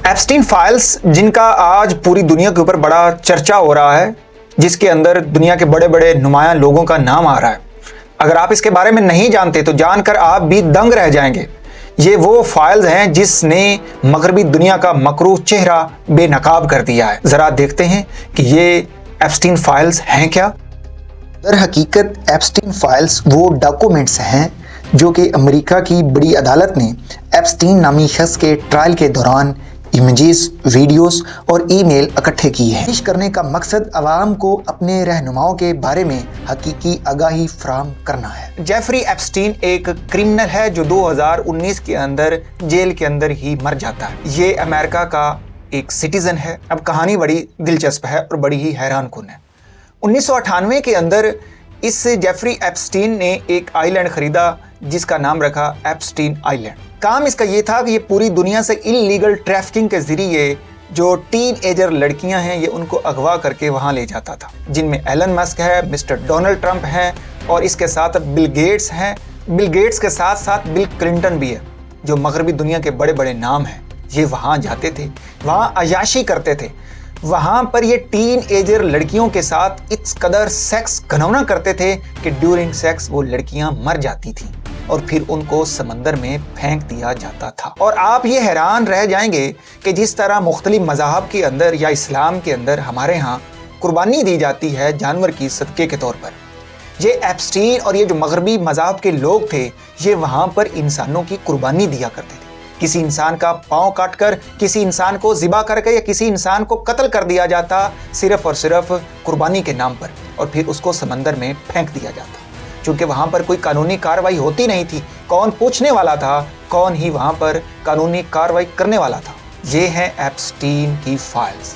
Epstein files, जिनका आज पूरी दुनिया के ऊपर बड़ा चर्चा हो रहा है, जिसके अंदर दुनिया के बड़े बड़े नुमायां लोगों का नाम आ रहा है। अगर आप इसके बारे में नहीं जानते तो जानकर आप भी दंग रह जाएंगे। ये वो फाइल्स हैं जिसने मगरबी दुनिया का मकरूह चेहरा बेनकाब कर दिया है। ज़रा देखते हैं कि ये एप्स्टीन फाइल्स हैं क्या। दर हकीकत एप्स्टीन फाइल्स वो डॉक्यूमेंट्स हैं जो कि अमेरिका की बड़ी अदालत ने एप्स्टीन नामी शख्स के ट्रायल के दौरान इमेजेस, वीडियोस और ईमेल इकट्ठे की है। पेश करने का मकसद आवाम को अपने रहनुमाओं के बारे में हकीकी आगाही फराहम करना है। जेफरी एप्स्टीन एक क्रिमिनल है जो 2019 के अंदर जेल के अंदर ही मर जाता है। ये अमेरिका का एक सिटीजन है। अब कहानी बड़ी दिलचस्प है और बड़ी ही हैरान कुन है। 1998 के अंदर इस जेफरी एप्स्टीन ने एक आइलैंड खरीदा जिसका नाम रखा एप्स्टीन आइलैंड। काम इसका ये था कि ये पूरी दुनिया से इल्लीगल ट्रैफिकिंग के जरिए जो टीन एजर लड़कियां हैं ये उनको अगवा करके वहां ले जाता था, जिनमें एलन मस्क है, मिस्टर डोनाल्ड ट्रंप हैं और इसके साथ बिल गेट्स हैं। बिल गेट्स के साथ साथ बिल क्लिंटन भी है, जो मगरबी दुनिया के बड़े बड़े नाम हैं। ये वहाँ जाते थे, वहाँ अयाशी करते थे, वहाँ पर ये टीन एजर लड़कियों के साथ इस कदर सेक्स घनौना करते थे कि ड्यूरिंग सेक्स वो लड़कियां मर जाती थीं और फिर उनको समंदर में फेंक दिया जाता था। और आप ये हैरान रह जाएंगे कि जिस तरह मुख्तलिफ मज़ाहब के अंदर या इस्लाम के अंदर हमारे यहाँ कुर्बानी दी जाती है जानवर की सदक़े के तौर पर, ये एप्स्टीन और ये जो मगरबी मज़ाहब के लोग थे ये वहाँ पर इंसानों की कुर्बानी दिया करते थे। किसी इंसान का पाँव काटकर, किसी इंसान को ज़िबा करके या किसी इंसान को कत्ल कर दिया जाता सिर्फ़ और सिर्फ कुर्बानी के नाम पर, और फिर उसको समंदर में फेंक दिया जाता। क्योंकि वहाँ पर कोई कानूनी कार्रवाई होती नहीं थी। कौन पूछने वाला था, कौन ही वहाँ पर कानूनी कार्रवाई करने वाला था। ये हैं एप्स्टीन की फाइल्स।